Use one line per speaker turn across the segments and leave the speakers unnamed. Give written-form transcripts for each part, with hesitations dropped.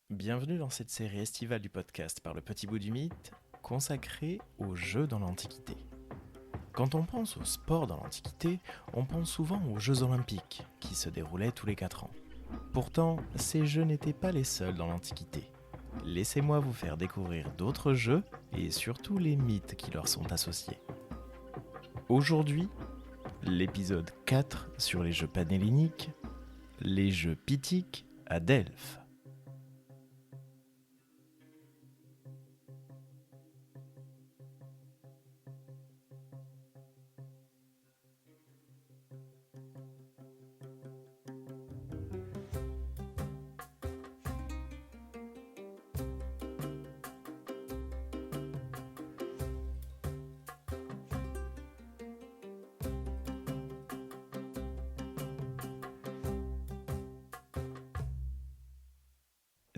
Bienvenue dans cette série estivale du podcast par le Petit Bout du Mythe, consacrée aux jeux dans l'Antiquité. Quand on pense au sport dans l'Antiquité, on pense souvent aux Jeux Olympiques, qui se déroulaient tous les 4 ans. Pourtant, ces jeux n'étaient pas les seuls dans l'Antiquité. Laissez-moi vous faire découvrir d'autres jeux et surtout les mythes qui leur sont associés. Aujourd'hui, l'épisode 4 sur les jeux panhelléniques, les jeux pythiques à Delphes.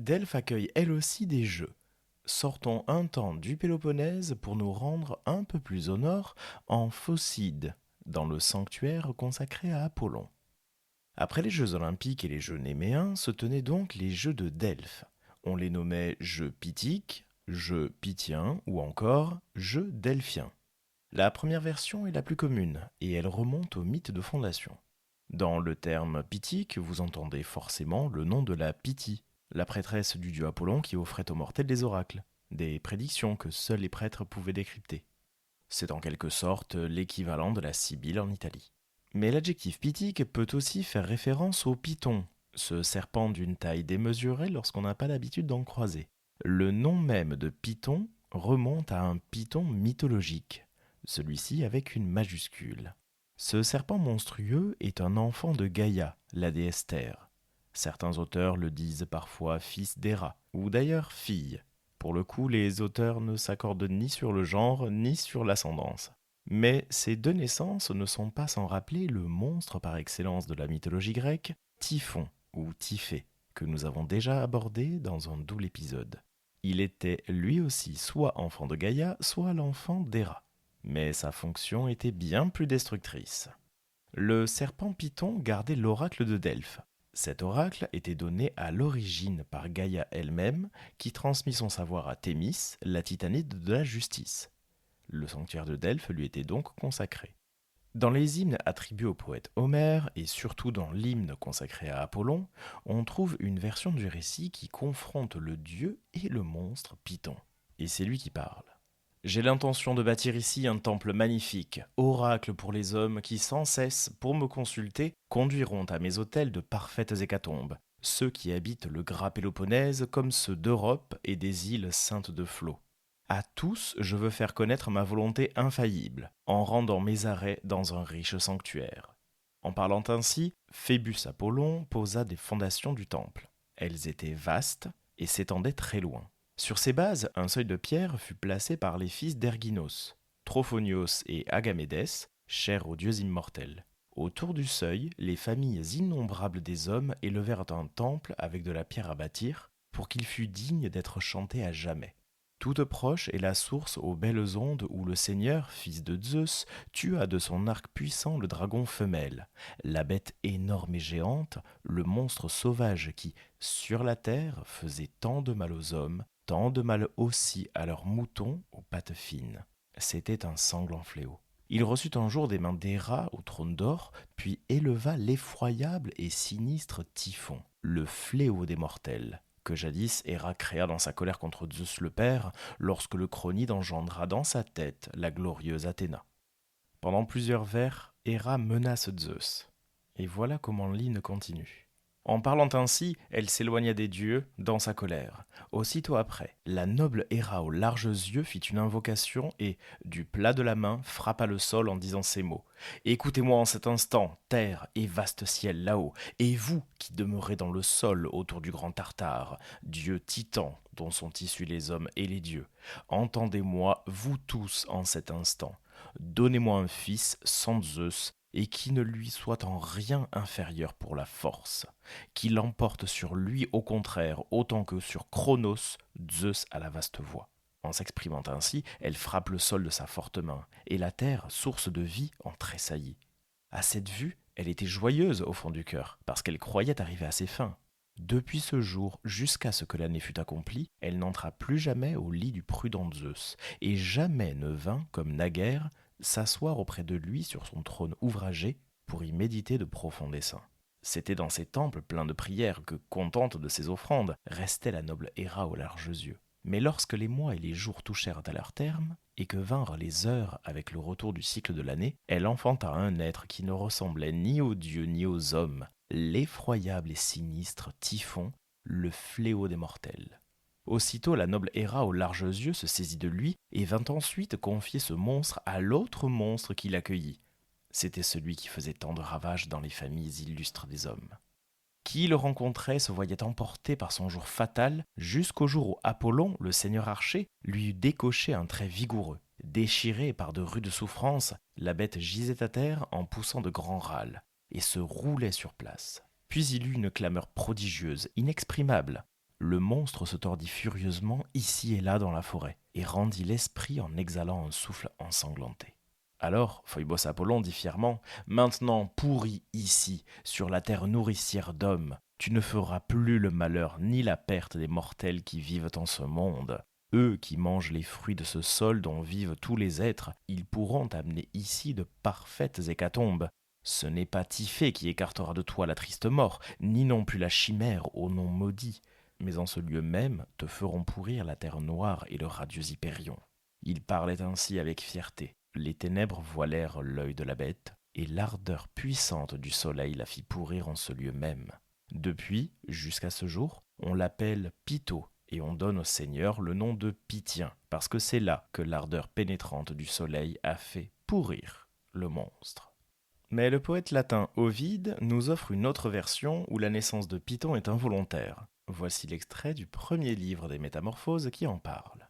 Delphes accueille elle aussi des jeux. Sortons un temps du Péloponnèse pour nous rendre un peu plus au nord, en Phocide, dans le sanctuaire consacré à Apollon. Après les Jeux olympiques et les Jeux néméens se tenaient donc les Jeux de Delphes. On les nommait Jeux pythiques, Jeux pythiens ou encore Jeux delphiens. La première version est la plus commune et elle remonte au mythe de fondation. Dans le terme pythique, vous entendez forcément le nom de la Pythie, la prêtresse du dieu Apollon qui offrait aux mortels des oracles, des prédictions que seuls les prêtres pouvaient décrypter. C'est en quelque sorte l'équivalent de la Sibylle en Italie. Mais l'adjectif pythique peut aussi faire référence au python, ce serpent d'une taille démesurée lorsqu'on n'a pas l'habitude d'en croiser. Le nom même de python remonte à un python mythologique, celui-ci avec une majuscule. Ce serpent monstrueux est un enfant de Gaïa, la déesse Terre. Certains auteurs le disent parfois fils d'Héra, ou d'ailleurs fille. Pour le coup, les auteurs ne s'accordent ni sur le genre, ni sur l'ascendance. Mais ces deux naissances ne sont pas sans rappeler le monstre par excellence de la mythologie grecque, Typhon, ou Typhée, que nous avons déjà abordé dans un double épisode. Il était lui aussi soit enfant de Gaïa, soit l'enfant d'Héra. Mais sa fonction était bien plus destructrice. Le serpent Python gardait l'oracle de Delphes. Cet oracle était donné à l'origine par Gaïa elle-même, qui transmit son savoir à Thémis, la titanide de la justice. Le sanctuaire de Delphes lui était donc consacré. Dans les hymnes attribués au poète Homère, et surtout dans l'hymne consacré à Apollon, on trouve une version du récit qui confronte le dieu et le monstre Python. Et c'est lui qui parle. J'ai l'intention de bâtir ici un temple magnifique, oracle pour les hommes qui sans cesse, pour me consulter, conduiront à mes autels de parfaites hécatombes, ceux qui habitent le gras Péloponnèse comme ceux d'Europe et des îles ceintes de flots. À tous, je veux faire connaître ma volonté infaillible, en rendant mes arrêts dans un riche sanctuaire. En parlant ainsi, Phébus Apollon posa des fondations du temple. Elles étaient vastes et s'étendaient très loin. Sur ces bases, un seuil de pierre fut placé par les fils d'Erginos, Trophonios et Agamédès, chers aux dieux immortels. Autour du seuil, les familles innombrables des hommes élevèrent un temple avec de la pierre à bâtir, pour qu'il fût digne d'être chanté à jamais. Toute proche est la source aux belles ondes où le Seigneur, fils de Zeus, tua de son arc puissant le dragon femelle, la bête énorme et géante, le monstre sauvage qui, sur la terre, faisait tant de mal aux hommes, tant de mal aussi à leurs moutons aux pattes fines. C'était un sanglant fléau. Il reçut un jour des mains d'Héra au trône d'or, puis éleva l'effroyable et sinistre Typhon, le fléau des mortels, que jadis Héra créa dans sa colère contre Zeus le Père, lorsque le Chronide engendra dans sa tête la glorieuse Athéna. Pendant plusieurs vers, Héra menace Zeus. Et voilà comment l'hymne continue. En parlant ainsi, elle s'éloigna des dieux dans sa colère. Aussitôt après, la noble Héra aux larges yeux fit une invocation et, du plat de la main, frappa le sol en disant ces mots. Écoutez-moi en cet instant, terre et vaste ciel là-haut, et vous qui demeurez dans le sol autour du grand Tartare, dieu titan dont sont issus les hommes et les dieux. Entendez-moi, vous tous, en cet instant. Donnez-moi un fils sans Zeus, et qui ne lui soit en rien inférieur pour la force, qui l'emporte sur lui au contraire autant que sur Chronos, Zeus à la vaste voix. En s'exprimant ainsi, elle frappe le sol de sa forte main, et la terre, source de vie, en tressaillit. À cette vue, elle était joyeuse au fond du cœur, parce qu'elle croyait arriver à ses fins. Depuis ce jour, jusqu'à ce que l'année fût accomplie, elle n'entra plus jamais au lit du prudent Zeus, et jamais ne vint, comme naguère, s'asseoir auprès de lui sur son trône ouvragé pour y méditer de profonds desseins. C'était dans ces temples pleins de prières que, contente de ses offrandes, restait la noble Héra aux larges yeux. Mais lorsque les mois et les jours touchèrent à leur terme, et que vinrent les heures avec le retour du cycle de l'année, elle enfanta un être qui ne ressemblait ni aux dieux ni aux hommes, l'effroyable et sinistre Typhon, le fléau des mortels. Aussitôt la noble Héra aux larges yeux se saisit de lui et vint ensuite confier ce monstre à l'autre monstre qui l'accueillit. C'était celui qui faisait tant de ravages dans les familles illustres des hommes. Qui le rencontrait se voyait emporté par son jour fatal, jusqu'au jour où Apollon, le seigneur archer, lui eut décoché un trait vigoureux. Déchirée par de rudes souffrances, la bête gisait à terre en poussant de grands râles, et se roulait sur place. Puis il eut une clameur prodigieuse, inexprimable. Le monstre se tordit furieusement ici et là dans la forêt, et rendit l'esprit en exhalant un souffle ensanglanté. Alors, Phoebos Apollon dit fièrement, maintenant pourri ici, sur la terre nourricière d'hommes, tu ne feras plus le malheur ni la perte des mortels qui vivent en ce monde. Eux qui mangent les fruits de ce sol dont vivent tous les êtres, ils pourront amener ici de parfaites hécatombes. Ce n'est pas Typhée qui écartera de toi la triste mort, ni non plus la chimère au nom maudit, mais en ce lieu même te feront pourrir la terre noire et le radieux Hypérion. Il parlait ainsi avec fierté. Les ténèbres voilèrent l'œil de la bête, et l'ardeur puissante du soleil la fit pourrir en ce lieu même. Depuis, jusqu'à ce jour, on l'appelle Pytho, et on donne au Seigneur le nom de Pythien, parce que c'est là que l'ardeur pénétrante du soleil a fait pourrir le monstre. Mais le poète latin Ovide nous offre une autre version où la naissance de Python est involontaire. Voici l'extrait du premier livre des Métamorphoses qui en parle.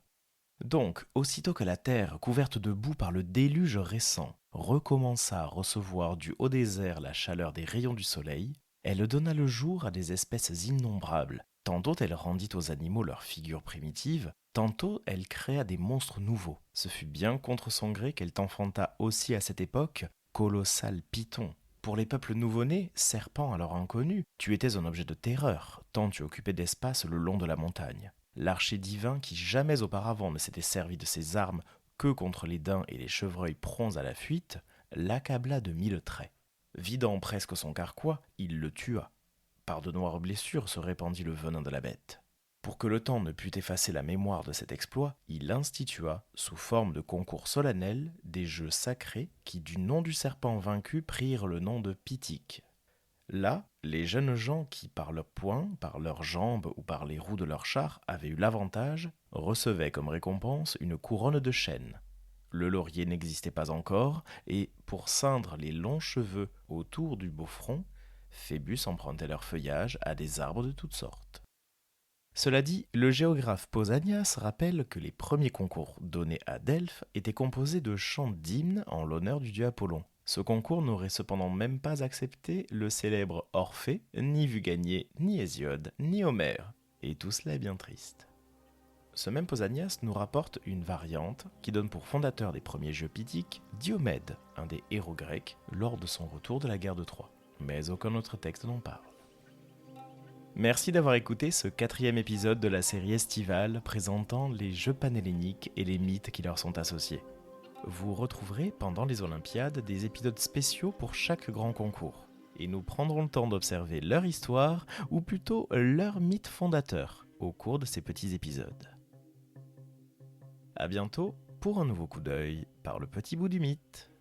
Donc, aussitôt que la terre, couverte de boue par le déluge récent, recommença à recevoir du haut désert la chaleur des rayons du soleil, elle donna le jour à des espèces innombrables. Tantôt elle rendit aux animaux leur figure primitive, tantôt elle créa des monstres nouveaux. Ce fut bien contre son gré qu'elle t'enfanta aussi à cette époque colossal Python. Pour les peuples nouveau-nés, serpents alors inconnus, tu étais un objet de terreur, tant tu occupais d'espace le long de la montagne. L'archer divin, qui jamais auparavant ne s'était servi de ses armes que contre les daims et les chevreuils prompts à la fuite, l'accabla de 1000 traits. Vidant presque son carquois, il le tua. Par de noires blessures se répandit le venin de la bête. Pour que le temps ne pût effacer la mémoire de cet exploit, il institua, sous forme de concours solennel, des jeux sacrés qui, du nom du serpent vaincu, prirent le nom de Pythique. Là, les jeunes gens qui, par leurs poings, par leurs jambes ou par les roues de leur char, avaient eu l'avantage, recevaient comme récompense une couronne de chêne. Le laurier n'existait pas encore, et, pour ceindre les longs cheveux autour du beau front, Phébus empruntait leur feuillage à des arbres de toutes sortes. Cela dit, le géographe Pausanias rappelle que les premiers concours donnés à Delphes étaient composés de chants d'hymnes en l'honneur du dieu Apollon. Ce concours n'aurait cependant même pas accepté le célèbre Orphée, ni vu gagner ni Hésiode, ni Homère. Et tout cela est bien triste. Ce même Pausanias nous rapporte une variante qui donne pour fondateur des premiers jeux pythiques Diomède, un des héros grecs, lors de son retour de la guerre de Troie. Mais aucun autre texte n'en parle. Merci d'avoir écouté ce 4e épisode de la série estivale présentant les jeux panhelléniques et les mythes qui leur sont associés. Vous retrouverez pendant les Olympiades des épisodes spéciaux pour chaque grand concours. Et nous prendrons le temps d'observer leur histoire, ou plutôt leur mythe fondateur, au cours de ces petits épisodes. A bientôt pour un nouveau coup d'œil par le petit bout du mythe.